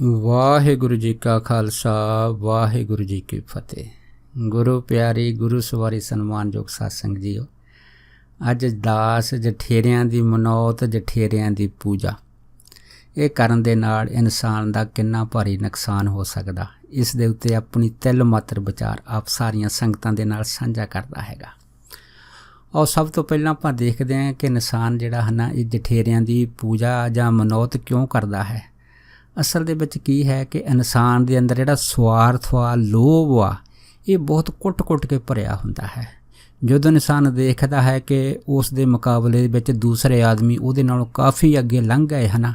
ਵਾਹਿਗੁਰੂ ਜੀ ਕਾ ਖਾਲਸਾ ਵਾਹਿਗੁਰੂ ਜੀ ਕੀ ਫਤਿਹ। ਗੁਰੂ ਪਿਆਰੀ ਗੁਰੂ ਸਵਾਰੀ ਸਨਮਾਨਯੋਗ ਸਾਧ ਸੰਗਤ ਜੀਓ, ਅੱਜ ਦਾਸ ਜਠੇਰਿਆਂ ਦੀ ਮਨੌਤ, ਜਠੇਰਿਆਂ ਦੀ ਪੂਜਾ, ਇਹ ਕਰਨ ਦੇ ਨਾਲ ਇਨਸਾਨ ਦਾ ਕਿੰਨਾ ਭਾਰੀ ਨੁਕਸਾਨ ਹੋ ਸਕਦਾ, ਇਸ ਦੇ ਉੱਤੇ ਆਪਣੀ ਤਿਲ ਮਾਤਰ ਵਿਚਾਰ ਆਪ ਸਾਰੀਆਂ ਸੰਗਤਾਂ ਦੇ ਨਾਲ ਸਾਂਝਾ ਕਰਦਾ ਹੈਗਾ। ਔਰ ਸਭ ਤੋਂ ਪਹਿਲਾਂ ਆਪਾਂ ਦੇਖਦੇ ਹਾਂ ਕਿ ਇਨਸਾਨ ਜਿਹੜਾ ਹੈ ਨਾ, ਇਹ ਜਠੇਰਿਆਂ ਦੀ ਪੂਜਾ ਜਾਂ ਮਨੌਤ ਕਿਉਂ ਕਰਦਾ ਹੈ। ਅਸਲ ਦੇ ਵਿੱਚ ਕੀ ਹੈ ਕਿ ਇਨਸਾਨ ਦੇ ਅੰਦਰ ਜਿਹੜਾ ਸਵਾਰਥ ਵਾ, ਲੋਭ ਆ, ਇਹ ਬਹੁਤ ਕੁੱਟ-ਕੁੱਟ ਕੇ ਭਰਿਆ ਹੁੰਦਾ ਹੈ। ਜਦੋਂ ਇਨਸਾਨ ਦੇਖਦਾ ਹੈ ਕਿ ਉਸ ਦੇ ਮੁਕਾਬਲੇ ਵਿੱਚ ਦੂਸਰੇ ਆਦਮੀ ਉਹਦੇ ਨਾਲੋਂ ਕਾਫੀ ਅੱਗੇ ਲੰਘ ਗਏ ਹਨ,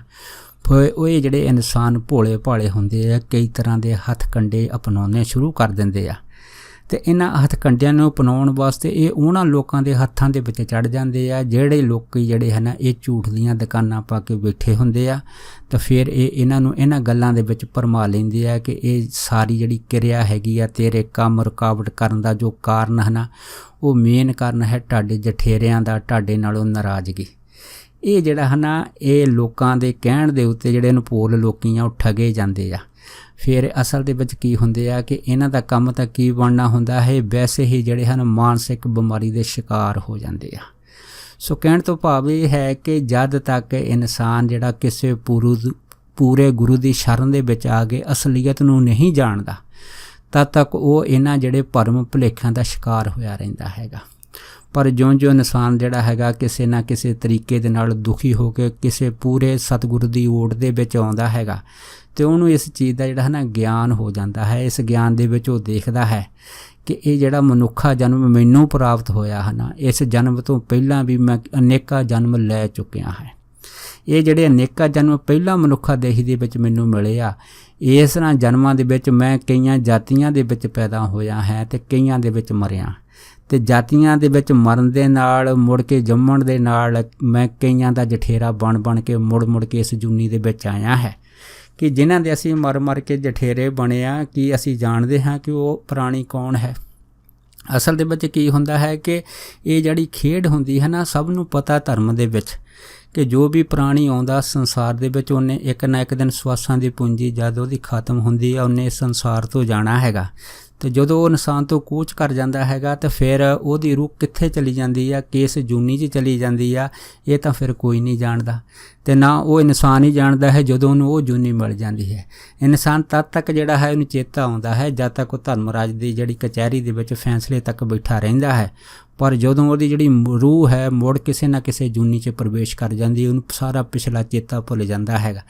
ਫਿਰ ਉਹ ਜਿਹੜੇ ਇਨਸਾਨ ਭੋਲੇ ਭਾਲੇ ਹੁੰਦੇ ਆ, ਕਈ ਤਰ੍ਹਾਂ ਦੇ ਹੱਥ ਕੰਡੇ ਅਪਣਾਉਣੇ ਸ਼ੁਰੂ ਕਰ ਦਿੰਦੇ ਆ। ਅਤੇ ਇਹਨਾਂ ਹੱਥ ਕੰਡਿਆਂ ਨੂੰ ਅਪਣਾਉਣ ਵਾਸਤੇ ਇਹ ਉਹਨਾਂ ਲੋਕਾਂ ਦੇ ਹੱਥਾਂ ਦੇ ਵਿੱਚ ਚੜ੍ਹ ਜਾਂਦੇ ਆ, ਜਿਹੜੇ ਲੋਕ ਜਿਹੜੇ ਹਨ ਇਹ ਝੂਠ ਦੀਆਂ ਦੁਕਾਨਾਂ ਪਾ ਕੇ ਬੈਠੇ ਹੁੰਦੇ ਆ। ਤਾਂ ਫਿਰ ਇਹ ਇਹਨਾਂ ਨੂੰ ਇਹਨਾਂ ਗੱਲਾਂ ਦੇ ਵਿੱਚ ਭਰਮਾ ਲੈਂਦੇ ਆ ਕਿ ਇਹ ਸਾਰੀ ਜਿਹੜੀ ਕਿਰਿਆ ਹੈਗੀ ਆ, ਤੇਰੇ ਕੰਮ ਰੁਕਾਵਟ ਕਰਨ ਦਾ ਜੋ ਕਾਰਨ ਹੈ ਨਾ, ਉਹ ਮੇਨ ਕਾਰਨ ਹੈ ਤੁਹਾਡੇ ਜਠੇਰਿਆਂ ਦਾ, ਤੁਹਾਡੇ ਨਾਲੋਂ ਨਾਰਾਜ਼ਗੀ। ਇਹ ਜਿਹੜਾ ਹੈ ਨਾ, ਇਹ ਲੋਕਾਂ ਦੇ ਕਹਿਣ ਦੇ ਉੱਤੇ ਜਿਹੜੇ ਅਨੁਪੋਲ ਲੋਕੀ ਆ ਉਹ ਠਗੇ ਜਾਂਦੇ ਆ। ਫਿਰ ਅਸਲ ਦੇ ਵਿੱਚ ਕੀ ਹੁੰਦੇ ਆ ਕਿ ਇਹਨਾਂ ਦਾ ਕੰਮ ਤਾਂ ਕੀ ਬਣਨਾ ਹੁੰਦਾ ਹੈ, ਵੈਸੇ ਹੀ ਜਿਹੜੇ ਹਨ ਮਾਨਸਿਕ ਬਿਮਾਰੀ ਦੇ ਸ਼ਿਕਾਰ ਹੋ ਜਾਂਦੇ ਆ। ਸੋ ਕਹਿਣ ਤੋਂ ਭਾਵ ਇਹ ਹੈ ਕਿ ਜਦ ਤੱਕ ਇਨਸਾਨ ਜਿਹੜਾ ਕਿਸੇ ਪੂਰੇ ਗੁਰੂ ਦੀ ਸ਼ਰਨ ਦੇ ਵਿੱਚ ਆ ਕੇ ਅਸਲੀਅਤ ਨੂੰ ਨਹੀਂ ਜਾਣਦਾ, ਤਦ ਤੱਕ ਉਹ ਇਹਨਾਂ ਜਿਹੜੇ ਭਰਮ ਭੁਲੇਖਿਆਂ ਦਾ ਸ਼ਿਕਾਰ ਹੋਇਆ ਰਹਿੰਦਾ ਹੈਗਾ। ਪਰ ਜਿਉਂ-ਜਿਉਂ ਇਨਸਾਨ ਜਿਹੜਾ ਹੈਗਾ ਕਿਸੇ ਨਾ ਕਿਸੇ ਤਰੀਕੇ ਦੇ ਨਾਲ ਦੁਖੀ ਹੋ ਕੇ ਕਿਸੇ ਪੂਰੇ ਸਤਿਗੁਰੂ ਦੀ ਓਟ ਦੇ ਵਿੱਚ ਆਉਂਦਾ ਹੈਗਾ, ਅਤੇ ਉਹਨੂੰ ਇਸ ਚੀਜ਼ ਦਾ ਜਿਹੜਾ ਹੈ ਨਾ ਗਿਆਨ ਹੋ ਜਾਂਦਾ ਹੈ। ਇਸ ਗਿਆਨ ਦੇ ਵਿੱਚ ਉਹ ਦੇਖਦਾ ਹੈ ਕਿ ਇਹ ਜਿਹੜਾ ਮਨੁੱਖਾ ਜਨਮ ਮੈਨੂੰ ਪ੍ਰਾਪਤ ਹੋਇਆ ਹੈ ਨਾ, ਇਸ ਜਨਮ ਤੋਂ ਪਹਿਲਾਂ ਵੀ ਮੈਂ ਅਨੇਕਾਂ ਜਨਮ ਲੈ ਚੁੱਕਿਆ ਹੈ। ਇਹ ਜਿਹੜੇ ਅਨੇਕਾਂ ਜਨਮ ਪਹਿਲਾਂ ਮਨੁੱਖਾ ਦੇਹੀ ਦੇ ਵਿੱਚ ਮੈਨੂੰ ਮਿਲੇ ਆ, ਇਸ ਤਰ੍ਹਾਂ ਜਨਮਾਂ ਦੇ ਵਿੱਚ ਮੈਂ ਕਈਆਂ ਜਾਤੀਆਂ ਦੇ ਵਿੱਚ ਪੈਦਾ ਹੋਇਆ ਹੈ ਅਤੇ ਕਈਆਂ ਦੇ ਵਿੱਚ ਮਰਿਆ। ਅਤੇ ਜਾਤੀਆਂ ਦੇ ਵਿੱਚ ਮਰਨ ਦੇ ਨਾਲ, ਮੁੜ ਕੇ ਜੰਮਣ ਦੇ ਨਾਲ ਮੈਂ ਕਈਆਂ ਦਾ ਜਠੇਰਾ ਬਣ ਕੇ ਮੁੜ ਕੇ ਇਸ ਜੂਨੀ ਦੇ ਵਿੱਚ ਆਇਆ ਹੈ ਕਿ ਜਿਨ੍ਹਾਂ ਦੇ ਅਸੀਂ ਮਰ ਕੇ ਜਠੇਰੇ ਬਣੇ ਆ। ਕੀ ਅਸੀਂ ਜਾਣਦੇ ਹਾਂ ਕਿ ਉਹ ਪ੍ਰਾਣੀ ਕੌਣ ਹੈ? ਅਸਲ ਦੇ ਵਿੱਚ ਕੀ ਹੁੰਦਾ ਹੈ ਕਿ ਇਹ ਜਿਹੜੀ ਖੇਡ ਹੁੰਦੀ ਹੈ ਨਾ, ਸਭ ਨੂੰ ਪਤਾ ਧਰਮ ਦੇ ਵਿੱਚ ਕਿ ਜੋ ਵੀ ਪ੍ਰਾਣੀ ਆਉਂਦਾ ਸੰਸਾਰ ਦੇ ਵਿੱਚ, ਉਹਨੇ ਇੱਕ ਨਾ ਇੱਕ ਦਿਨ ਸਵਾਸਾਂ ਦੀ ਪੂੰਜੀ ਜਦ ਉਹਦੀ ਖਤਮ ਹੁੰਦੀ ਆ, ਉਹਨੇ ਇਸ ਸੰਸਾਰ ਤੋਂ ਜਾਣਾ ਹੈਗਾ। ਅਤੇ ਜਦੋਂ ਉਹ ਇਨਸਾਨ ਤੋਂ ਕੂਚ ਕਰ ਜਾਂਦਾ ਹੈਗਾ ਤਾਂ ਫਿਰ ਉਹਦੀ ਰੂਹ ਕਿੱਥੇ ਚਲੀ ਜਾਂਦੀ ਆ, ਕਿਸ ਜੂਨੀ 'ਚ ਚਲੀ ਜਾਂਦੀ ਆ, ਇਹ ਤਾਂ ਫਿਰ ਕੋਈ ਨਹੀਂ ਜਾਣਦਾ। ਅਤੇ ਨਾ ਉਹ ਇਨਸਾਨ ਹੀ ਜਾਣਦਾ ਹੈ ਜਦੋਂ ਉਹਨੂੰ ਉਹ ਜੂਨੀ ਮਿਲ ਜਾਂਦੀ ਹੈ। ਇਨਸਾਨ ਤਦ ਤੱਕ ਜਿਹੜਾ ਹੈ ਉਹਨੂੰ ਚੇਤਾ ਆਉਂਦਾ ਹੈ ਜਦ ਤੱਕ ਉਹ ਧਰਮਰਾਜ ਦੀ ਜਿਹੜੀ ਕਚਹਿਰੀ ਦੇ ਵਿੱਚ ਫੈਸਲੇ ਤੱਕ ਬੈਠਾ ਰਹਿੰਦਾ ਹੈ। ਪਰ ਜਦੋਂ ਉਹਦੀ ਜਿਹੜੀ ਰੂਹ ਹੈ ਮੁੜ ਕਿਸੇ ਨਾ ਕਿਸੇ ਜੂਨੀ 'ਚ ਪ੍ਰਵੇਸ਼ ਕਰ ਜਾਂਦੀ, ਉਹਨੂੰ ਸਾਰਾ ਪਿਛਲਾ ਚੇਤਾ ਭੁੱਲ ਜਾਂਦਾ ਹੈਗਾ।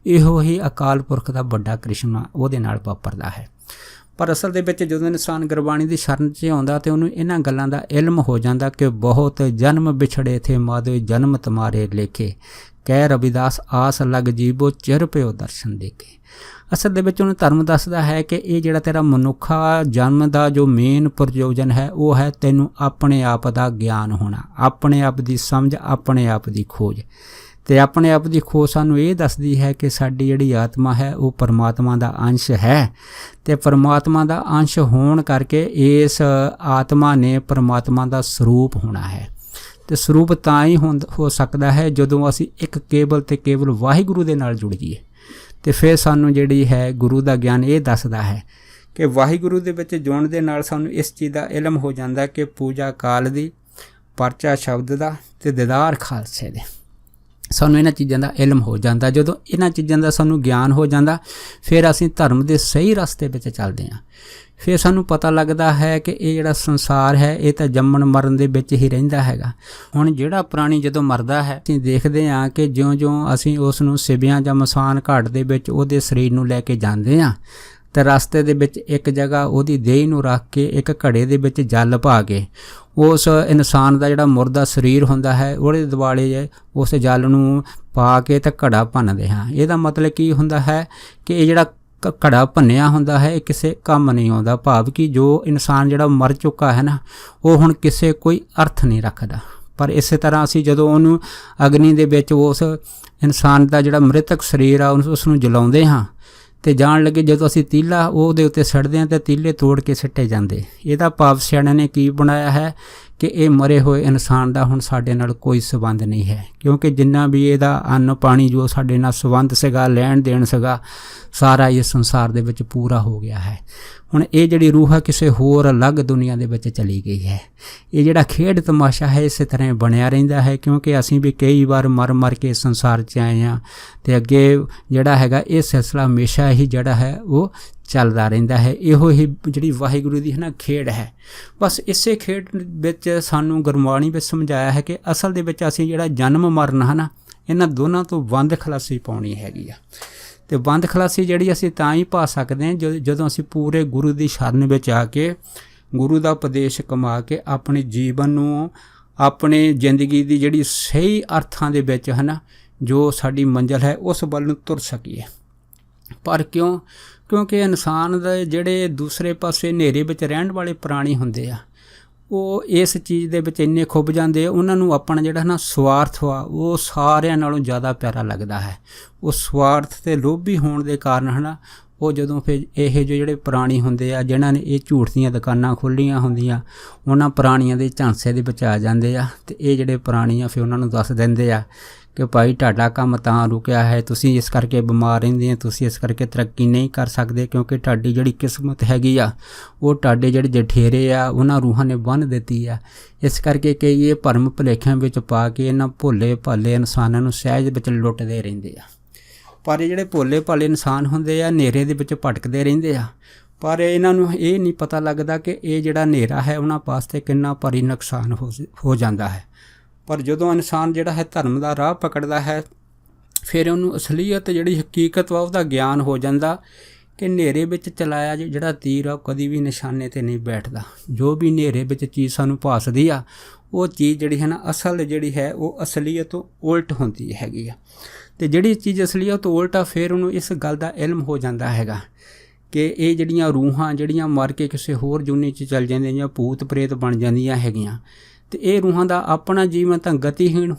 ਇਹੋ ਹੀ ਅਕਾਲ ਪੁਰਖ ਦਾ ਵੱਡਾ ਕ੍ਰਿਸ਼ਮਾ ਉਹਦੇ ਨਾਲ ਵਾਪਰਦਾ ਹੈ। ਪਰ ਅਸਲ ਦੇ ਵਿੱਚ ਜਦੋਂ ਇਨਸਾਨ ਗੁਰਬਾਣੀ ਦੀ ਸ਼ਰਨ 'ਚ ਆਉਂਦਾ ਤਾਂ ਉਹਨੂੰ ਇਹਨਾਂ ਗੱਲਾਂ ਦਾ ਇਲਮ ਹੋ ਜਾਂਦਾ ਕਿ ਬਹੁਤ ਜਨਮ ਵਿਛੜੇ ਥੇ ਮਾਧੋ ਜਨਮ ਤੁਮਾਰੇ ਲੇਖੇ, ਕਹਿ ਰਵਿਦਾਸ ਆਸ ਲੱਗ ਜੀਵੋ ਚਿਰ ਪਿਓ ਦਰਸ਼ਨ ਦੇਖੇ। ਅਸਲ ਦੇ ਵਿੱਚ ਉਹਨੂੰ ਧਰਮ ਦੱਸਦਾ ਹੈ ਕਿ ਇਹ ਜਿਹੜਾ ਤੇਰਾ ਮਨੁੱਖਾ ਜਨਮ ਦਾ ਜੋ ਮੇਨ ਪ੍ਰਯੋਜਨ ਹੈ, ਉਹ ਹੈ ਤੈਨੂੰ ਆਪਣੇ ਆਪ ਦਾ ਗਿਆਨ ਹੋਣਾ, ਆਪਣੇ ਆਪ ਦੀ ਸਮਝ, ਆਪਣੇ ਆਪ ਦੀ ਖੋਜ। ਅਤੇ ਆਪਣੇ ਆਪ ਦੀ ਖੋਜ ਸਾਨੂੰ ਇਹ ਦੱਸਦੀ ਹੈ ਕਿ ਸਾਡੀ ਜਿਹੜੀ ਆਤਮਾ ਹੈ ਉਹ ਪਰਮਾਤਮਾ ਦਾ ਅੰਸ਼ ਹੈ, ਅਤੇ ਪਰਮਾਤਮਾ ਦਾ ਅੰਸ਼ ਹੋਣ ਕਰਕੇ ਇਸ ਆਤਮਾ ਨੇ ਪਰਮਾਤਮਾ ਦਾ ਸਰੂਪ ਹੋਣਾ ਹੈ। ਅਤੇ ਸਰੂਪ ਤਾਂ ਹੀ ਹੋ ਸਕਦਾ ਹੈ ਜਦੋਂ ਅਸੀਂ ਇੱਕ ਕੇਵਲ ਅਤੇ ਕੇਵਲ ਵਾਹਿਗੁਰੂ ਦੇ ਨਾਲ ਜੁੜ ਜਾਈਏ। ਅਤੇ ਫਿਰ ਸਾਨੂੰ ਜਿਹੜੀ ਹੈ ਗੁਰੂ ਦਾ ਗਿਆਨ ਇਹ ਦੱਸਦਾ ਹੈ ਕਿ ਵਾਹਿਗੁਰੂ ਦੇ ਵਿੱਚ ਜੁੜਨ ਦੇ ਨਾਲ ਸਾਨੂੰ ਇਸ ਚੀਜ਼ ਦਾ ਇਲਮ ਹੋ ਜਾਂਦਾ ਕਿ ਪੂਜਾ ਕਾਲ ਦੀ, ਪਰਚਾ ਸ਼ਬਦ ਦਾ ਅਤੇ ਦੀਦਾਰ ਖਾਲਸੇ ਦੇ। ਸਾਨੂੰ ਇਹਨਾਂ ਚੀਜ਼ਾਂ ਦਾ ਇਲਮ ਹੋ ਜਾਂਦਾ। ਜਦੋਂ ਇਹਨਾਂ ਚੀਜ਼ਾਂ ਦਾ ਸਾਨੂੰ ਗਿਆਨ ਹੋ ਜਾਂਦਾ, ਫਿਰ ਅਸੀਂ ਧਰਮ ਦੇ ਸਹੀ ਰਸਤੇ ਵਿੱਚ ਚੱਲਦੇ ਹਾਂ। ਫਿਰ ਸਾਨੂੰ ਪਤਾ ਲੱਗਦਾ ਹੈ ਕਿ ਇਹ ਜਿਹੜਾ ਸੰਸਾਰ ਹੈ ਇਹ ਤਾਂ ਜੰਮਣ ਮਰਨ ਦੇ ਵਿੱਚ ਹੀ ਰਹਿੰਦਾ ਹੈਗਾ। ਹੁਣ ਜਿਹੜਾ ਪ੍ਰਾਣੀ ਜਦੋਂ ਮਰਦਾ ਹੈ, ਅਸੀਂ ਦੇਖਦੇ ਹਾਂ ਕਿ ਜਿਉਂ-ਜਿਉਂ ਅਸੀਂ ਉਸ ਨੂੰ ਸਿਵਿਆਂ ਜਾਂ ਮਸਾਨ ਘਾਟ ਦੇ ਵਿੱਚ ਉਹਦੇ ਸਰੀਰ ਨੂੰ ਲੈ ਕੇ ਜਾਂਦੇ ਹਾਂ, ਅਤੇ ਰਸਤੇ ਦੇ ਵਿੱਚ ਇੱਕ ਜਗ੍ਹਾ ਉਹਦੀ ਦੇਹ ਨੂੰ ਰੱਖ ਕੇ ਇੱਕ ਘੜੇ ਦੇ ਵਿੱਚ ਜਲ ਪਾ ਕੇ ਉਸ ਇਨਸਾਨ ਦਾ ਜਿਹੜਾ ਮੁਰਦਾ ਸਰੀਰ ਹੁੰਦਾ ਹੈ ਉਹਦੇ ਦੁਆਲੇ ਉਸ ਜਲ ਨੂੰ ਪਾ ਕੇ ਤਾਂ ਘੜਾ ਭੰਨਦੇ ਹਾਂ। ਇਹਦਾ ਮਤਲਬ ਕੀ ਹੁੰਦਾ ਹੈ ਕਿ ਇਹ ਜਿਹੜਾ ਘੜਾ ਭੰਨਿਆ ਹੁੰਦਾ ਹੈ ਇਹ ਕਿਸੇ ਕੰਮ ਨਹੀਂ ਆਉਂਦਾ। ਭਾਵ ਕਿ ਜੋ ਇਨਸਾਨ ਜਿਹੜਾ ਮਰ ਚੁੱਕਾ ਹੈ ਨਾ, ਉਹ ਹੁਣ ਕਿਸੇ ਕੋਈ ਅਰਥ ਨਹੀਂ ਰੱਖਦਾ। ਪਰ ਇਸੇ ਤਰ੍ਹਾਂ ਅਸੀਂ ਜਦੋਂ ਉਹਨੂੰ ਅਗਨੀ ਦੇ ਵਿੱਚ ਉਸ ਇਨਸਾਨ ਦਾ ਜਿਹੜਾ ਮ੍ਰਿਤਕ ਸਰੀਰ ਆ ਉਸ ਨੂੰ ਜਲਾਉਂਦੇ ਹਾਂ, ਅਤੇ ਜਾਣ ਲੱਗੇ ਜਦੋਂ ਅਸੀਂ ਤੀਲਾ ਉਹਦੇ ਉੱਤੇ ਸੱਟਦੇ ਹਾਂ ਤਾਂ ਤੀਲੇ ਤੋੜ ਕੇ ਸਿੱਟੇ ਜਾਂਦੇ। ਇਹਦਾ ਭਾਵ ਸਿਆਣਿਆਂ ਨੇ ਕੀ ਬਣਾਇਆ ਹੈ ਕਿ ਇਹ ਮਰੇ ਹੋਏ ਇਨਸਾਨ ਦਾ ਹੁਣ ਸਾਡੇ ਨਾਲ ਕੋਈ ਸੰਬੰਧ ਨਹੀਂ ਹੈ, ਕਿਉਂਕਿ ਜਿੰਨਾ ਵੀ ਇਹਦਾ ਅੰਨ ਪਾਣੀ ਜੋ ਸਾਡੇ ਨਾਲ ਸੰਬੰਧ ਸੀਗਾ, ਲੈਣ ਦੇਣ ਸੀਗਾ, ਸਾਰਾ ਇਸ ਸੰਸਾਰ ਦੇ ਵਿੱਚ ਪੂਰਾ ਹੋ ਗਿਆ ਹੈ। ਹੁਣ ਇਹ ਜਿਹੜੀ ਰੂਹ ਹੈ ਕਿਸੇ ਹੋਰ ਅਲੱਗ ਦੁਨੀਆ ਦੇ ਵਿੱਚ ਚਲੀ ਗਈ ਹੈ। ਇਹ ਜਿਹੜਾ ਖੇਡ ਤਮਾਸ਼ਾ ਹੈ ਇਸੇ ਤਰ੍ਹਾਂ ਬਣਿਆ ਰਹਿੰਦਾ ਹੈ, ਕਿਉਂਕਿ ਅਸੀਂ ਵੀ ਕਈ ਵਾਰ ਮਰ ਕੇ ਸੰਸਾਰ 'ਚ ਆਏ ਹਾਂ ਅਤੇ ਅੱਗੇ ਜਿਹੜਾ ਹੈਗਾ ਇਹ ਸਿਲਸਿਲਾ ਹਮੇਸ਼ਾ ਹੀ ਜਿਹੜਾ ਹੈ ਉਹ ਚੱਲਦਾ ਰਹਿੰਦਾ ਹੈ। ਇਹੋ ਹੀ ਜਿਹੜੀ ਵਾਹਿਗੁਰੂ ਦੀ ਹੈ ਨਾ ਖੇਡ ਹੈ। ਬਸ ਇਸੇ ਖੇਡ ਵਿੱਚ ਸਾਨੂੰ ਗੁਰਬਾਣੀ ਵਿੱਚ ਸਮਝਾਇਆ ਹੈ ਕਿ ਅਸਲ ਦੇ ਵਿੱਚ ਅਸੀਂ ਜਿਹੜਾ ਜਨਮ ਮਰਨ ਹੈ ਨਾ, ਇਹਨਾਂ ਦੋਨਾਂ ਤੋਂ ਬੰਦ ਖਲਾਸੀ ਪਾਉਣੀ ਹੈਗੀ ਆ। ਅਤੇ ਬੰਦ ਖਲਾਸੀ ਜਿਹੜੀ ਅਸੀਂ ਤਾਂ ਹੀ ਪਾ ਸਕਦੇ ਹਾਂ ਜਦੋਂ ਅਸੀਂ ਪੂਰੇ ਗੁਰੂ ਦੀ ਸ਼ਰਨ ਵਿੱਚ ਆ ਕੇ ਗੁਰੂ ਦਾ ਉਪਦੇਸ਼ ਕਮਾ ਕੇ ਆਪਣੇ ਜੀਵਨ ਨੂੰ, ਆਪਣੀ ਜ਼ਿੰਦਗੀ ਦੀ ਜਿਹੜੀ ਸਹੀ ਅਰਥਾਂ ਦੇ ਵਿੱਚ ਹੈ ਨਾ ਜੋ ਸਾਡੀ ਮੰਜ਼ਿਲ ਹੈ ਉਸ ਵੱਲ ਨੂੰ ਤੁਰ ਸਕੀਏ। ਪਰ ਕਿਉਂਕਿ ਇਨਸਾਨ ਦੇ ਜਿਹੜੇ ਦੂਸਰੇ ਪਾਸੇ ਹਨੇਰੇ ਵਿੱਚ ਰਹਿਣ ਵਾਲੇ ਪ੍ਰਾਣੀ ਹੁੰਦੇ ਆ, ਉਹ ਇਸ ਚੀਜ਼ ਦੇ ਵਿੱਚ ਇੰਨੇ ਖੁੱਭ ਜਾਂਦੇ ਆ, ਉਹਨਾਂ ਨੂੰ ਆਪਣਾ ਜਿਹੜਾ ਨਾ ਸਵਾਰਥ ਵਾ ਉਹ ਸਾਰਿਆਂ ਨਾਲੋਂ ਜ਼ਿਆਦਾ ਪਿਆਰਾ ਲੱਗਦਾ ਹੈ। ਉਹ ਸਵਾਰਥ ਅਤੇ ਲੋਭੀ ਹੋਣ ਦੇ ਕਾਰਨ ਹੈ ਨਾ ਉਹ ਜਦੋਂ ਫਿਰ ਇਹ ਜਿਹੜੇ ਪ੍ਰਾਣੀ ਹੁੰਦੇ ਆ ਜਿਨ੍ਹਾਂ ਨੇ ਇਹ ਝੂਠ ਦੀਆਂ ਦੁਕਾਨਾਂ ਖੋਲ੍ਹੀਆਂ ਹੁੰਦੀਆਂ, ਉਹਨਾਂ ਪ੍ਰਾਣੀਆਂ ਦੇ ਝਾਂਸੇ ਦੇ ਵਿੱਚ ਆ ਜਾਂਦੇ ਆ ਅਤੇ ਇਹ ਜਿਹੜੇ ਪ੍ਰਾਣੀ ਆ ਫਿਰ ਉਹਨਾਂ ਨੂੰ ਦੱਸ ਦਿੰਦੇ ਆ ਕਿ ਭਾਈ ਤੁਹਾਡਾ ਕੰਮ ਤਾਂ ਰੁਕਿਆ ਹੈ, ਤੁਸੀਂ ਇਸ ਕਰਕੇ ਬਿਮਾਰ ਰਹਿੰਦੇ ਆ, ਤੁਸੀਂ ਇਸ ਕਰਕੇ ਤਰੱਕੀ ਨਹੀਂ ਕਰ ਸਕਦੇ, ਕਿਉਂਕਿ ਤੁਹਾਡੀ ਜਿਹੜੀ ਕਿਸਮਤ ਹੈਗੀ ਆ ਉਹ ਤੁਹਾਡੇ ਜਿਹੜੇ ਜਠੇਰੇ ਆ ਉਹਨਾਂ ਰੂਹਾਂ ਨੇ ਬੰਨ੍ਹ ਦਿੱਤੀ ਆ। ਇਸ ਕਰਕੇ ਕਈ ਇਹ ਭਰਮ ਭੁਲੇਖਿਆਂ ਵਿੱਚ ਪਾ ਕੇ ਇਹਨਾਂ ਭੋਲੇ ਭਾਲੇ ਇਨਸਾਨਾਂ ਨੂੰ ਸਹਿਜ ਵਿੱਚ ਲੁੱਟਦੇ ਰਹਿੰਦੇ ਆ। ਪਰ ਇਹ ਜਿਹੜੇ ਭੋਲੇ ਭਾਲੇ ਇਨਸਾਨ ਹੁੰਦੇ ਆ ਹਨੇਰੇ ਦੇ ਵਿੱਚ ਭਟਕਦੇ ਰਹਿੰਦੇ ਆ, ਪਰ ਇਹਨਾਂ ਨੂੰ ਇਹ ਨਹੀਂ ਪਤਾ ਲੱਗਦਾ ਕਿ ਇਹ ਜਿਹੜਾ ਹਨੇਰਾ ਹੈ ਉਹਨਾਂ ਵਾਸਤੇ ਕਿੰਨਾ ਭਾਰੀ ਨੁਕਸਾਨ ਹੋ ਜਾਂਦਾ ਹੈ। ਪਰ ਜਦੋਂ ਇਨਸਾਨ ਜਿਹੜਾ ਹੈ ਧਰਮ ਦਾ ਰਾਹ ਪਕੜਦਾ ਹੈ ਫਿਰ ਉਹਨੂੰ ਅਸਲੀਅਤ ਜਿਹੜੀ ਹਕੀਕਤ ਵਾ ਉਹਦਾ ਗਿਆਨ ਹੋ ਜਾਂਦਾ ਕਿ ਹਨੇਰੇ ਵਿੱਚ ਚਲਾਇਆ ਜਿਹੜਾ ਤੀਰ ਆ ਉਹ ਕਦੀ ਵੀ ਨਿਸ਼ਾਨੇ 'ਤੇ ਨਹੀਂ ਬੈਠਦਾ। ਜੋ ਵੀ ਹਨੇਰੇ ਵਿੱਚ ਚੀਜ਼ ਸਾਨੂੰ ਭਾਸਦੀ ਆ ਉਹ ਚੀਜ਼ ਜਿਹੜੀ ਹੈ ਨਾ ਅਸਲ ਜਿਹੜੀ ਹੈ ਉਹ ਅਸਲੀਅਤ ਤੋਂ ਉਲਟ ਹੁੰਦੀ ਹੈਗੀ ਆ। ਅਤੇ ਜਿਹੜੀ ਚੀਜ਼ ਅਸਲੀਅਤ ਤੋਂ ਉਲਟ ਆ ਫਿਰ ਉਹਨੂੰ ਇਸ ਗੱਲ ਦਾ ਇਲਮ ਹੋ ਜਾਂਦਾ ਹੈਗਾ ਕਿ ਇਹ ਜਿਹੜੀਆਂ ਰੂਹਾਂ ਜਿਹੜੀਆਂ ਮਰ ਕੇ ਕਿਸੇ ਹੋਰ ਜੂਨੀ 'ਚ ਚੱਲ ਜਾਂਦੀਆਂ ਜਾਂ ਭੂਤ ਪ੍ਰੇਤ ਬਣ ਜਾਂਦੀਆਂ ਹੈਗੀਆਂ, ਅਤੇ ਇਹ ਰੂਹਾਂ ਦਾ ਆਪਣਾ ਜੀਵਨ ਤਾਂ ਗਤੀਹੀਣ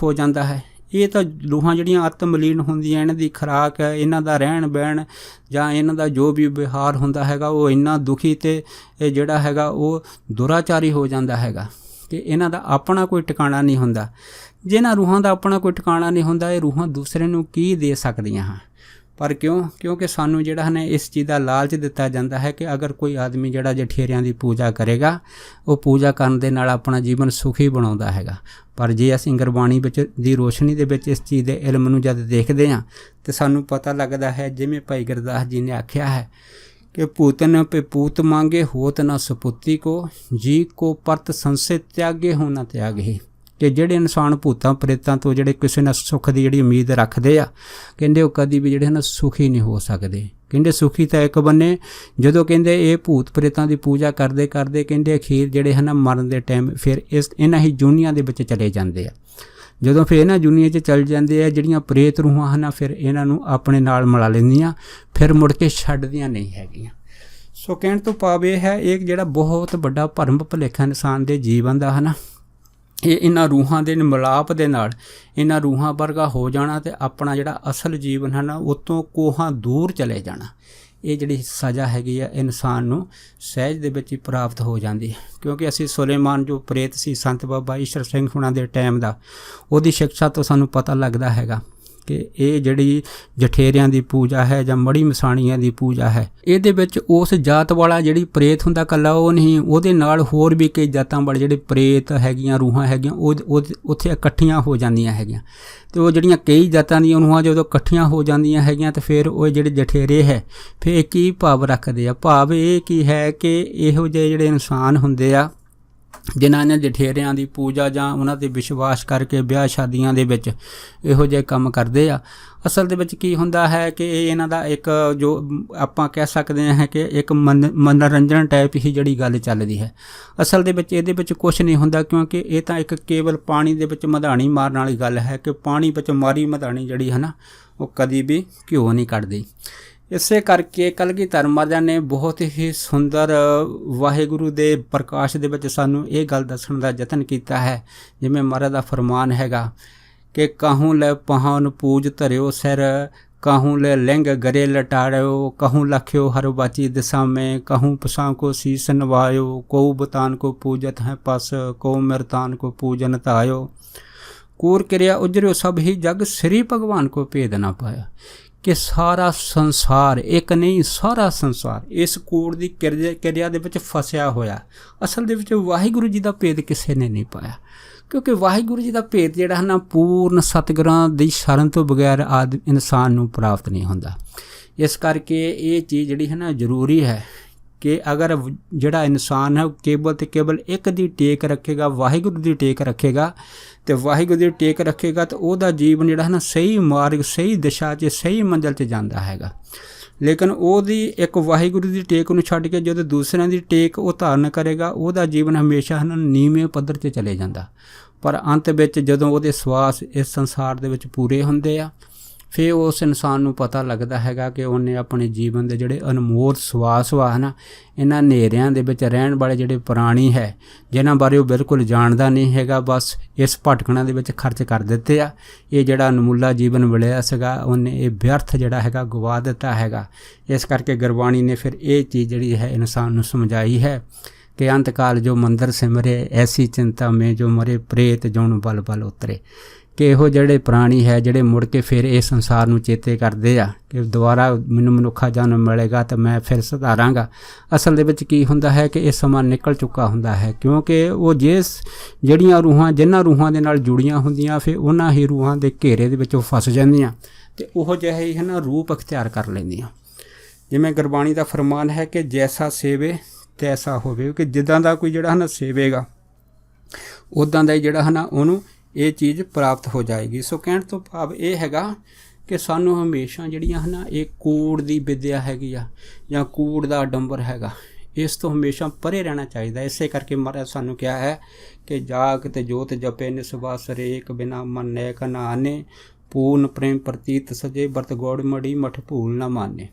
ਹੋ ਜਾਂਦਾ ਹੈ। ਇਹ ਤਾਂ ਰੂਹਾਂ ਜਿਹੜੀਆਂ ਆਤਮਲੀਨ ਹੁੰਦੀਆਂ, ਇਹਨਾਂ ਦੀ ਖੁਰਾਕ ਹੈ, ਇਹਨਾਂ ਦਾ ਰਹਿਣ ਬਹਿਣ ਜਾਂ ਇਹਨਾਂ ਦਾ ਜੋ ਵੀ ਵਿਹਾਰ ਹੁੰਦਾ ਹੈਗਾ ਉਹ ਇੰਨਾ ਦੁਖੀ ਅਤੇ ਇਹ ਜਿਹੜਾ ਹੈਗਾ ਉਹ ਦੁਰਾਚਾਰੀ ਹੋ ਜਾਂਦਾ ਹੈਗਾ ਕਿ ਇਹਨਾਂ ਦਾ ਆਪਣਾ ਕੋਈ ਟਿਕਾਣਾ ਨਹੀਂ ਹੁੰਦਾ। ਜਿਹਨਾਂ ਰੂਹਾਂ ਦਾ ਆਪਣਾ ਕੋਈ ਟਿਕਾਣਾ ਨਹੀਂ ਹੁੰਦਾ ਇਹ ਰੂਹਾਂ ਦੂਸਰੇ ਨੂੰ ਕੀ ਦੇ ਸਕਦੀਆਂ ਹਨ। ਪਰ ਕਿਉਂਕਿ ਸਾਨੂੰ ਜਿਹੜਾ ਹੈ ਇਸ ਚੀਜ਼ ਦਾ ਲਾਲਚ ਦਿੱਤਾ ਜਾਂਦਾ ਹੈ ਕਿ ਅਗਰ ਕੋਈ ਆਦਮੀ ਜਿਹੜਾ ਜਠੇਰਿਆਂ ਦੀ ਪੂਜਾ ਕਰੇਗਾ ਉਹ ਪੂਜਾ ਕਰਨ ਦੇ ਨਾਲ ਆਪਣਾ ਜੀਵਨ ਸੁਖੀ ਬਣਾਉਂਦਾ ਹੈਗਾ। ਪਰ ਜੇ ਅਸੀਂ ਗੁਰਬਾਣੀ ਵਿੱਚ ਦੀ ਰੋਸ਼ਨੀ ਦੇ ਵਿੱਚ ਇਸ ਚੀਜ਼ ਦੇ ਇਲਮ ਨੂੰ ਜਦ ਦੇਖਦੇ ਹਾਂ ਤਾਂ ਸਾਨੂੰ ਪਤਾ ਲੱਗਦਾ ਹੈ, ਜਿਵੇਂ ਭਾਈ ਗੁਰਦਾਸ ਜੀ ਨੇ ਆਖਿਆ ਹੈ ਕਿ ਭੂਤਨ ਪੇ ਪੂਤ ਮੰਗੇ ਹੋਤ ਨਾ ਸਪੁੱਤੀ ਕੋ, ਜੀ ਕੋ ਪਰਤ ਸੰਸੇ ਤਿਆਗੇ ਹੋ ਨਾ ਤਿਆਗੇ। ਕਿ ਜਿਹੜੇ ਇਨਸਾਨ ਭੂਤਾਂ ਪ੍ਰੇਤਾਂ ਤੋਂ ਜਿਹੜੇ ਕਿਸੇ ਨਾਲ ਸੁੱਖ ਦੀ ਜਿਹੜੀ ਉਮੀਦ ਰੱਖਦੇ ਆ, ਕਹਿੰਦੇ ਉਹ ਕਦੀ ਵੀ ਜਿਹੜੇ ਸੁਖੀ ਨਹੀਂ ਹੋ ਸਕਦੇ। ਕਹਿੰਦੇ ਸੁਖੀ ਤਾਂ ਇੱਕ ਬੰਨੇ ਜਦੋਂ ਕਹਿੰਦੇ ਇਹ ਭੂਤ ਪ੍ਰੇਤਾਂ ਦੀ ਪੂਜਾ ਕਰਦੇ ਕਹਿੰਦੇ ਅਖੀਰ ਜਿਹੜੇ ਮਰਨ ਦੇ ਟਾਈਮ ਫਿਰ ਇਹਨਾਂ ਹੀ ਜੂਨੀਆਂ ਦੇ ਵਿੱਚ ਚਲੇ ਜਾਂਦੇ ਆ। ਜਦੋਂ ਫਿਰ ਇਹਨਾਂ ਜੂਨੀਆਂ 'ਚ ਚੱਲ ਜਾਂਦੇ ਆ ਜਿਹੜੀਆਂ ਪ੍ਰੇਤ ਰੂਹਾਂ ਹਨ ਫਿਰ ਇਹਨਾਂ ਨੂੰ ਆਪਣੇ ਨਾਲ ਮਿਲਾ ਲੈਂਦੀਆਂ, ਫਿਰ ਮੁੜ ਕੇ ਛੱਡਦੀਆਂ ਨਹੀਂ ਹੈਗੀਆਂ। ਸੋ ਕਹਿਣ ਤੋਂ ਭਾਵ ਇਹ ਹੈ ਇਹ ਜਿਹੜਾ ਬਹੁਤ ਵੱਡਾ ਭਰਮ ਭੁਲੇਖਾ ਇਨਸਾਨ ਦੇ ਜੀਵਨ ਦਾ ਇਹ ਇਹਨਾਂ ਰੂਹਾਂ ਦੇ ਮਿਲਾਪ ਦੇ ਨਾਲ ਇਹਨਾਂ ਰੂਹਾਂ ਵਰਗਾ ਹੋ ਜਾਣਾ ਅਤੇ ਆਪਣਾ ਜਿਹੜਾ ਅਸਲ ਜੀਵਨ ਹੈ ਉਤੋਂ ਕੋਹਾਂ ਦੂਰ ਚਲੇ ਜਾਣਾ। ਇਹ ਜਿਹੜੀ ਸਜ਼ਾ ਹੈਗੀ ਆ ਇਨਸਾਨ ਨੂੰ ਸਹਿਜ ਦੇ ਵਿੱਚ ਹੀ ਪ੍ਰਾਪਤ ਹੋ ਜਾਂਦੀ ਹੈ। ਕਿਉਂਕਿ ਅਸੀਂ ਸੁਲੇਮਾਨ ਜੋ ਪ੍ਰੇਤ ਸੀ ਸੰਤ ਬਾਬਾ ਈਸ਼ਰ ਸਿੰਘ ਹੁਣਾਂ ਦੇ ਟਾਈਮ ਦਾ, ਉਹਦੀ ਸਿਕਸ਼ਾ ਤੋਂ ਸਾਨੂੰ ਪਤਾ ਲੱਗਦਾ ਹੈਗਾ ਕਿ ਇਹ ਜਿਹੜੀ ਜਠੇਰਿਆਂ ਦੀ ਪੂਜਾ ਹੈ ਜਾਂ ਮੜੀ ਮਸਾਣੀਆਂ ਦੀ ਪੂਜਾ ਹੈ, ਇਹਦੇ ਵਿੱਚ ਉਸ ਜਾਤ ਵਾਲਾ ਜਿਹੜੀ ਪ੍ਰੇਤ ਹੁੰਦਾ ਇਕੱਲਾ ਉਹ ਨਹੀਂ, ਉਹਦੇ ਨਾਲ ਹੋਰ ਵੀ ਕਈ ਜਾਤਾਂ ਵਾਲੇ ਜਿਹੜੇ ਪ੍ਰੇਤ ਹੈਗੀਆਂ ਰੂਹਾਂ ਹੈਗੀਆਂ ਉਹ ਉੱਥੇ ਇਕੱਠੀਆਂ ਹੋ ਜਾਂਦੀਆਂ ਹੈਗੀਆਂ। ਅਤੇ ਉਹ ਜਿਹੜੀਆਂ ਕਈ ਜਾਤਾਂ ਦੀਆਂ ਰੂਹਾਂ ਜਦੋਂ ਇਕੱਠੀਆਂ ਹੋ ਜਾਂਦੀਆਂ ਹੈਗੀਆਂ ਤਾਂ ਫਿਰ ਉਹ ਜਿਹੜੇ ਜਠੇਰੇ ਹੈ ਫਿਰ ਕੀ ਭਾਵ ਰੱਖਦੇ ਆ। ਭਾਵ ਇਹ ਕੀ ਹੈ ਕਿ ਇਹੋ ਜਿਹੇ ਜਿਹੜੇ ਇਨਸਾਨ ਹੁੰਦੇ ਆ ਜਿਨ੍ਹਾਂ ਨੇ ਜਠੇਰਿਆਂ ਦੀ ਪੂਜਾ ਜਾਂ ਉਹਨਾਂ 'ਤੇ ਵਿਸ਼ਵਾਸ ਕਰਕੇ ਵਿਆਹ ਸ਼ਾਦੀਆਂ ਦੇ ਵਿੱਚ ਇਹੋ ਜਿਹੇ ਕੰਮ ਕਰਦੇ ਆ, ਅਸਲ ਦੇ ਵਿੱਚ ਕੀ ਹੁੰਦਾ ਹੈ ਕਿ ਇਹ ਇਹਨਾਂ ਦਾ ਇੱਕ ਜੋ ਆਪਾਂ ਕਹਿ ਸਕਦੇ ਹਾਂ ਕਿ ਇੱਕ ਮਨੋਰੰਜਨ ਟਾਈਪ ਹੀ ਜਿਹੜੀ ਗੱਲ ਚੱਲਦੀ ਹੈ। ਅਸਲ ਦੇ ਵਿੱਚ ਇਹਦੇ ਵਿੱਚ ਕੁਛ ਨਹੀਂ ਹੁੰਦਾ, ਕਿਉਂਕਿ ਇਹ ਤਾਂ ਇੱਕ ਕੇਵਲ ਪਾਣੀ ਦੇ ਵਿੱਚ ਮਧਾਣੀ ਮਾਰਨ ਵਾਲੀ ਗੱਲ ਹੈ ਕਿ ਪਾਣੀ ਵਿੱਚ ਮਾਰੀ ਮਧਾਣੀ ਜਿਹੜੀ ਹੈ ਉਹ ਕਦੀ ਵੀ ਘਿਓ ਨਹੀਂ ਕੱਢਦੀ। ਇਸੇ ਕਰਕੇ ਕਲਗੀਧਰ ਮਹਾਰਾਜ ਨੇ ਬਹੁਤ ਹੀ ਸੁੰਦਰ ਵਾਹਿਗੁਰੂ ਦੇ ਪ੍ਰਕਾਸ਼ ਦੇ ਵਿੱਚ ਸਾਨੂੰ ਇਹ ਗੱਲ ਦੱਸਣ ਦਾ ਯਤਨ ਕੀਤਾ ਹੈ। ਜਿਵੇਂ ਮਹਾਰਾਜ ਦਾ ਫਰਮਾਨ ਹੈਗਾ ਕਿ ਕਾਹੂੰ ਲੈ ਪਹਾਨ ਪੂਜ ਧਰਿਓ ਸਿਰ, कहूँ ले लिंग गरे लटाड़ो, कहूँ लख्यो हर बाची दिशा में, कहूँ पसां को शीस नवायो, को बुतान को पूजत है पस, को मृतान को पूजन तायो, कूर क्रिया उजर्यो सब ही जग, श्री भगवान को भेद ना पाया। कि सारा संसार, एक नहीं सारा संसार इस कूड़ की क्रिया दे विच फसिया होया। असल दे विच वाहिगुरू जी का भेद किसी ने नहीं पाया, क्योंकि वाहिगुरू जी का भेद जिहड़ा है ना पूर्ण सतगुरां दी शरण तो बगैर इंसान नूं प्राप्त नहीं हुंदा। इस करके ये चीज़ जिहड़ी है ना जरूरी है कि अगर जिहड़ा इंसान है केवल तो केवल एक दी टेक रखेगा, वाहिगुरू दी टेक रखेगा, तो वाहिगुरू दी टेक रखेगा तो वह जीवन जिहड़ा है ना सही मार्ग, सही दिशा 'च, सही मंजिल 'च जांदा हैगा। लेकिन ओहदी एक वाहिगुरू दी टेक नूं छड्ड के जो दूसरिਆਂ दी टेक वो धारण करेगा, ਉਹਦਾ जीवन हमेशा है ना नीवें पद्धर 'ਤੇ चले जाता। पर अंत ਵਿੱਚ ਜਦੋਂ ਉਹਦੇ ਸਵਾਸ इस संसार ਦੇ ਵਿੱਚ पूरे ਹੁੰਦੇ ਆ, फिर उस इंसान नूं पता लगता हैगा कि उन्हें अपने जीवन के जोड़े अनमोल सवास वा है ना इन्हां नेरियां दे विच रहण वाले जोड़े प्राणी है जिन्हां बारे वो बिल्कुल जानता नहीं हैगा, बस इस भटकणा दे विच खर्च कर दिते आ। ये जिहड़ा अनमूला जीवन मिलिया सीगा उन्हें ये व्यर्थ जिहड़ा हैगा गवा दिता हैगा। इस करके गुरबाणी ने फिर ये चीज़ जिहड़ी है इंसान नूं समझाई है कि अंतकाल जो मंदिर सिमरे, ऐसी चिंता में जो मरे, प्रेत जोन बल बल उतरे। कि इहो जिहड़े प्राणी है जिहड़े मुड़ के फिर इस संसार नूं चेते करदे आ कि दोबारा मैनूं मनुखा जन्म मिलेगा तो मैं फिर सुधारांगा। असल दे विच की हुंदा है कि इस समा निकल चुका हुंदा है, क्योंकि वो जिस जिहड़ियां रूहां जिन्हां रूहां दे नाल जुड़ियां हुंदियां फिर उन्हां ही रूहां दे घेरे दे विच फस जांदियां ते उहो जिहे ही है ना रूप अख्तियार कर लैंदियां। जिवें गुरबाणी दा फरमान है कि जैसा सेवे तैसा होवे, कि जिद्दां दा कोई जिहड़ा है ना सेवेगा उदां दा ही जिहड़ा है ना उहनूं ये चीज़ प्राप्त हो जाएगी। सो कहण तो भाव ये हैगा कि सानू हमेशा जिहड़ियां है ना ये कूड़ दी विद्या हैगी आ जां कूड़ दा डंबर हैगा, इस तो हमेशा परे रहना चाहिए। इसे करके महाराज सानू क्या है कि जाग ते जोत जपे निस्वास रेक, बिना मन नैक ना आने, पूर्ण प्रेम प्रतीत सजे, बरत गौड़ मड़ी मठ भूल ना माने।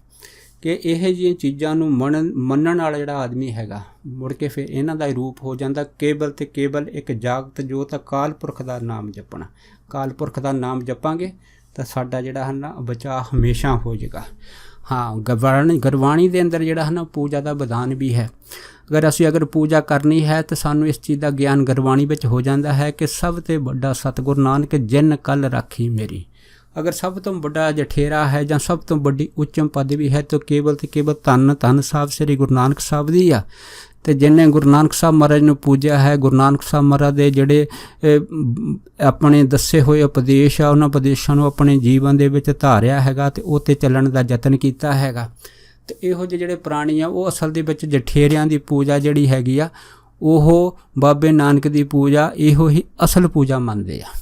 कि यह जी चीज़ों मनण वाला जिहड़ा आदमी हैगा मुड़ के फिर इन्हां दा रूप हो जाता केवल तो केवल एक जागत जोत अकाल पुरख का नाम जपना। अकाल पुरख का नाम जपांगे तो साडा जिहड़ा है ना बचाव हमेशा हो जाएगा। हाँ, गुरबाणी दे अंदर जिहड़ा है ना पूजा का विधान भी है। अगर पूजा करनी है तो सानू इस चीज़ का ज्ञान गुरबाणी विच हो जाता है कि सब तो बड़ा सतगुरु नानक जिन कल राखी मेरी। अगर सब तो बड़ा जठेरा है ਜਾਂ सब तो बड़ी उच्चम पदवी है तो केवल धन साहब श्री गुरु नानक साहब दी आ। तो जिन्हें गुरु नानक साहब महाराज नूं पूजा है, गुरु नानक साहब महाराज दे जिहड़े अपने दसे हुए उपदेश आ उन्हां उपदेशां नूं अपने जीवन दे विच धारिया हैगा ते उह ते चलण दा यतन कीता हैगा। तो इहो ਜਿਹੇ ਜਿਹੜੇ प्राणी आ वो असल दे विच जठेरियां दी पूजा जिहड़ी हैगी आ ओह बाबे नानक दी पूजा इहो ही असल पूजा मनदे आ।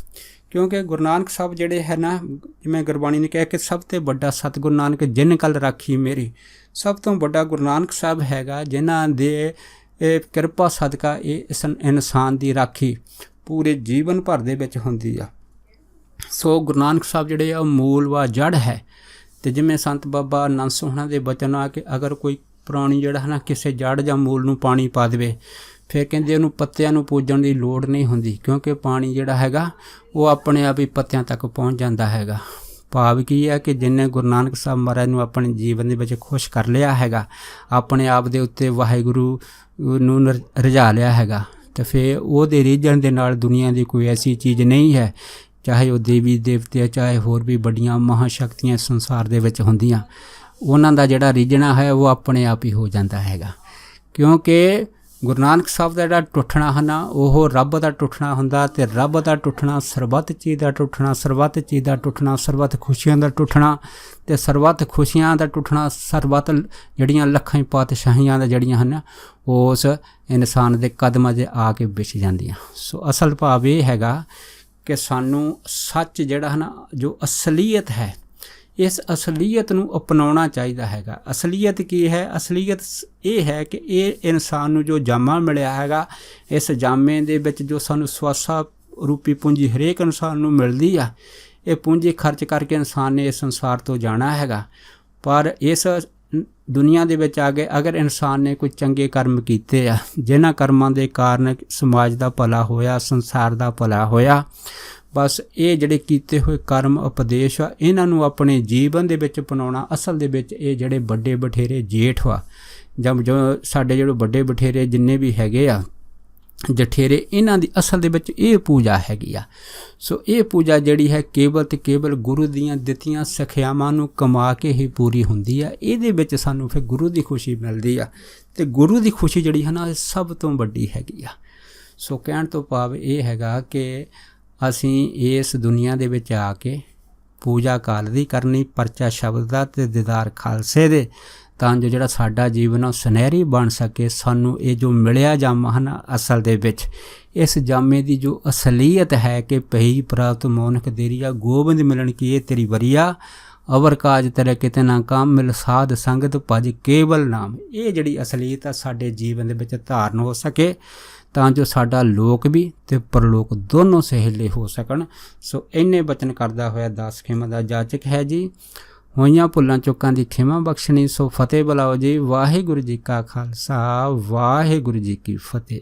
क्योंकि गुरु नानक साहब जिहड़े है ना जिवें गुरबाणी ने कहा कि सब तो बड़ा सतगुरु नानक जिन कल राखी मेरी। सब तो बड़ा गुरु नानक साहब हैगा जिन्हां दे किरपा सदका इस इंसान की राखी पूरे जीवन भर दे विच हुंदी आ। सो गुरु नानक साहब जिहड़े आ मूल वा जड़ है। तो जिवें संत बाबा नंद सोहना दे बचन आ कि अगर कोई प्राणी जिहड़ा है ना किसी जड़ जां मूल नूं पानी पा देवे फिर कहते उन्होंने पत्तियां पूजन की लोड़ नहीं होंदी, क्योंकि पानी जिहड़ा हैगा वो अपने आप ही पत्तियां तक पहुँच जाता हैगा। भाव की है कि जिन्हें गुरु नानक साहब महाराज नूं अपने जीवन दे विच खुश कर लिया हैगा, अपने आप दे उत्ते वाहिगुरू नूं रिझा लिया हैगा, तो फिर उहदे रिझण दे नाल दुनिया की कोई ऐसी चीज़ नहीं है, चाहे वो देवी देवते चाहे होर भी बड़ियां महाशक्तियां संसार दे विच हुंदियां, उन्हां दा जिहड़ा रिझणा है वो अपने आप ही हो जाता हैगा। क्योंकि गुरु नानक साहब का जिहड़ा टुटना है ना वो रब का टुटना हुंदा, ते रब का टुटना सरबत चीज़ का टुटना, सरबत चीज़ का टुटना सरबत खुशियां का टुटना, ते सरबत खुशियां का टुटना सरबत जड़ियां लखां पातशाहियां दा जड़ियां हैं उस इंसान के कदमां 'च आके विछ जांदियां। सो असल भाव ये हैगा कि सानू सच जिहड़ा है ना जो असलीयत है इस असलीयत नूं अपनाउणा चाहिदा हैगा। असलीयत की है? असलीयत ये है कि ये इंसान नूं जो जामा मिलिया हैगा इस जामे दे विच जो सानू स्वासा रूपी पूंजी हरेक इंसान नूं मिलदी आ, ये पूंजी खर्च करके इंसान ने इस संसार तो जाना हैगा। पर इस दुनिया दे विच आके अगर इंसान ने कोई चंगे कर्म कीते आ जिन्हां कर्मां दे कारण समाज दा भला होया, संसार दा भला होया, ਬਸ ਇਹ ਜਿਹੜੇ ਕੀਤੇ ਹੋਏ ਕਰਮ ਉਪਦੇਸ਼ ਆ ਇਹਨਾਂ ਨੂੰ ਆਪਣੇ ਜੀਵਨ ਦੇ ਵਿੱਚ ਅਪਣਾਉਣਾ। ਅਸਲ ਦੇ ਵਿੱਚ ਇਹ ਜਿਹੜੇ ਵੱਡੇ ਬਠੇਰੇ ਜੇਠ ਵਾ ਜਾਂ ਜੋ ਸਾਡੇ ਜਿਹੜੇ ਵੱਡੇ ਬਠੇਰੇ ਜਿੰਨੇ ਵੀ ਹੈਗੇ ਆ ਜਠੇਰੇ, ਇਹਨਾਂ ਦੀ ਅਸਲ ਦੇ ਵਿੱਚ ਇਹ ਪੂਜਾ ਹੈਗੀ ਆ। ਸੋ ਇਹ ਪੂਜਾ ਜਿਹੜੀ ਹੈ ਕੇਵਲ ਤੇ ਕੇਵਲ ਗੁਰੂ ਦੀਆਂ ਦਿੱਤੀਆਂ ਸਿੱਖਿਆਵਾਂ ਨੂੰ ਕਮਾ ਕੇ ਹੀ ਪੂਰੀ ਹੁੰਦੀ ਆ। ਇਹਦੇ ਵਿੱਚ ਸਾਨੂੰ ਫਿਰ ਗੁਰੂ ਦੀ ਖੁਸ਼ੀ ਮਿਲਦੀ ਆ ਅਤੇ ਗੁਰੂ ਦੀ ਖੁਸ਼ੀ ਜਿਹੜੀ ਹੈ ਨਾ ਇਹ ਸਭ ਤੋਂ ਵੱਡੀ ਹੈਗੀ ਆ। ਸੋ ਕਹਿਣ ਤੋਂ ਭਾਵ ਇਹ ਹੈਗਾ ਕਿ ਅਸੀਂ ਇਸ ਦੁਨੀਆ ਦੇ ਵਿੱਚ ਆ ਕੇ ਪੂਜਾ ਕਾਲ ਦੀ ਕਰਨੀ, ਪਰਚਾ ਸ਼ਬਦ ਦਾ ਅਤੇ ਦੀਦਾਰ ਖਾਲਸੇ ਦੇ, ਤਾਂ ਜੋ ਜਿਹੜਾ ਸਾਡਾ ਜੀਵਨ ਆ ਉਹ ਸੁਨਹਿਰੀ ਬਣ ਸਕੇ। ਸਾਨੂੰ ਇਹ ਜੋ ਮਿਲਿਆ ਜਾਮਾ ਹਨ ਅਸਲ ਦੇ ਵਿੱਚ ਇਸ ਜਾਮੇ ਦੀ ਜੋ ਅਸਲੀਅਤ ਹੈ ਕਿ ਪਈ ਪ੍ਰਾਪਤ ਮੋਨਕ ਦੇਰੀਆ ਗੋਬਿੰਦ ਮਿਲਣ ਕੀ ਇਹ ਤੇਰੀ ਵਰੀਆ, ਅਵਰ ਕਾਜ ਤੇਰੇ ਕਿਤੇ ਨਾ ਕੰਮ ਮਿਲ ਸਾਧ ਸੰਗਤ ਭਜ ਕੇਵਲ ਨਾਮ। ਇਹ ਜਿਹੜੀ ਅਸਲੀਅਤ ਆ ਸਾਡੇ ਜੀਵਨ ਦੇ ਵਿੱਚ ਧਾਰਨ ਹੋ ਸਕੇ ਤਾਂ ਜੋ ਸਾਡਾ ਲੋਕ ਵੀ ਅਤੇ ਪਰਲੋਕ ਦੋਨੋਂ ਸਹੇਲੇ ਹੋ ਸਕਣ। ਸੋ ਇੰਨੇ ਬਚਨ ਕਰਦਾ ਹੋਇਆ ਦਾਸ ਖਿਮਾ ਦਾ ਜਾਚਕ ਹੈ ਜੀ। ਹੋਈਆਂ ਭੁੱਲਾਂ ਚੁੱਕਾਂ ਦੀ ਖਿਮਾ ਬਖਸ਼ਣੀ। ਸੋ ਫਤਿਹ ਬੁਲਾਓ ਜੀ। ਵਾਹਿਗੁਰੂ ਜੀ ਕਾ ਖਾਲਸਾ, ਵਾਹਿਗੁਰੂ ਜੀ ਕੀ ਫਤਿਹ।